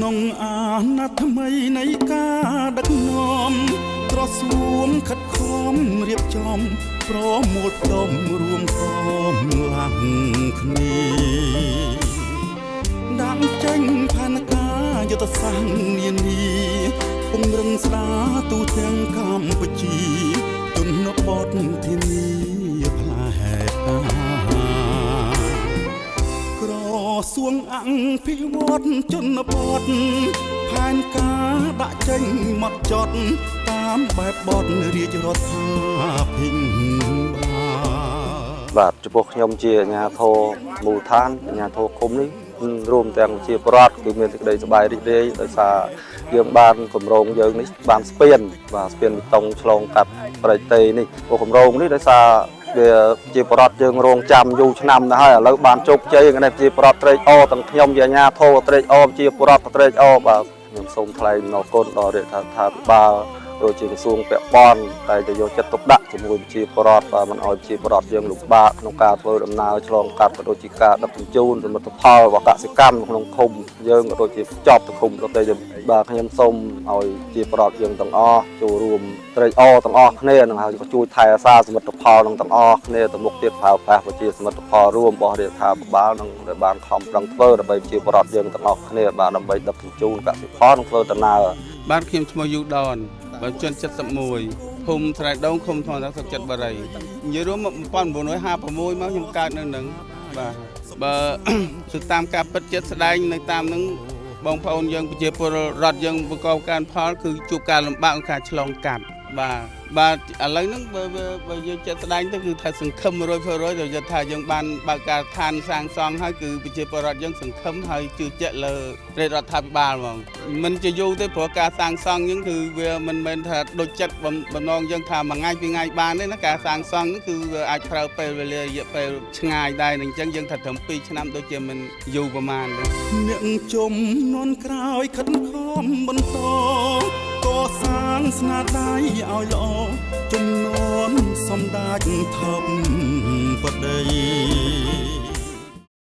นงอาณาทำไมในกาดักนอมตรอสวมขัดคอมเรียบจอมพร้อมหมดดมรวมพร้อมหลังคณีดังเจ้งพานกายุตสังเนียนีปงรังสาตูเทียงคำปจีจนนบดที่นี้พลายตากรอสวงอังพิวดจนนบดผ่านกาดะเจ้งหมดจดตามแบบบดเรียจรถพิงบา បាទចំពោះខ្ញុំជាអាជ្ញាធរមូលដ្ឋានអាជ្ញាធរឃុំនេះរួមទាំងជាប្រដ្ឋគឺមានសេចក្តីសប្បាយរីករាយដោយសារយើងបានគម្រោងយើងនេះបានស្ពានបាទស្ពានបេតុងឆ្លងកាត់ប្រៃតេនេះគម្រោងនេះដោយសារវាជាប្រដ្ឋយើងរងចាំយូរឆ្នាំទៅហើយឥឡូវបានជោគជ័យនេះជាប្រដ្ឋត្រេកអរទាំងខ្ញុំជាអាជ្ញាធរត្រេកអរជាប្រដ្ឋត្រេកអរបាទខ្ញុំសូមថ្លែងអំណរគុណដល់រាជរដ្ឋាភិបាលដូចជាក្រសួងពាក់ព័ន្ធតែจะយកចិត្តទុកដាក់ជាមួយជាប្រដ្ឋបាទមិនឲ្យជាប្រដ្ឋយើងលំបាកក្នុងការធ្វើដំណើរឆ្លងកាត់ក៏ដូចជាការដឹកជញ្ជូនសមិទ្ធផលរបស់កសិកម្មក្នុងឃុំយើងក៏ដូចជាចប់ទៅឃុំទៅតែបាទខ្ញុំសូមឲ្យជាប្រដ្ឋយើងទាំងអស់ចូលរួមត្រេកអរទាំងអស់គ្នានឹងហើយក៏ជួយថែរក្សាសមិទ្ធផលនឹងទាំងអស់គ្នាទៅមុខទៀតប្រើប្រាស់វិជាសមិទ្ធផលរួមរបស់រាជរដ្ឋាភិបាលនឹងដែលបានខំប្រឹងធ្វើដើម្បីជាប្រដ្ឋយើងទាំងអស់គ្នាបាទដើម្បីដឹកជញ្ជូនកសិផលនិងធ្វើដំណើរបាទខ្ញុំឈ្មោះយូដនបើជន71ភូមិស្រែដងឃុំធនសុខចិត្តបារីនិយាយរួម1956មកខ្ញុំកើតនៅនឹងបាទបើទៅតាមការពិតចិត្តស្ដែងនៅតាមនឹងបងប្អូនយើងប្រជាពលរដ្ឋយើងប្រកបការផលគឺជួបការលំបាកក្នុងការឆ្លងកាត់បាទឥឡូវហ្នឹងបើយើងចិត្តស្ដែងទៅគឺថាសង្ឃឹម 100% ទៅថាយើងបានបើកការឋានសាងសង់ហើយគឺប្រជាពលរដ្ឋយើងសង្ឃឹមហើយជឿជាក់លើរាជរដ្ឋាភិបាលហ្មងមិនជាយូរទេព្រោះការសាងសង់ហ្នឹងគឺវាមិនមែនថាដូចចិត្តបំណងយើងថាមួយថ្ងៃពីរថ្ងៃបានទេណាការសាងសង់ហ្នឹងគឺវាអាចប្រើពេលវេលារយៈពេលឆ្ងាយដែរអញ្ចឹងយើងថាត្រឹម2ឆ្នាំដូចជាមិនយូរប្រហែលទេអ្នកជំនន់ក្រោយខិតខំបន្តកសាងស្នាដៃឲ្យល្អជំនន់សំដាច់ថប់បដី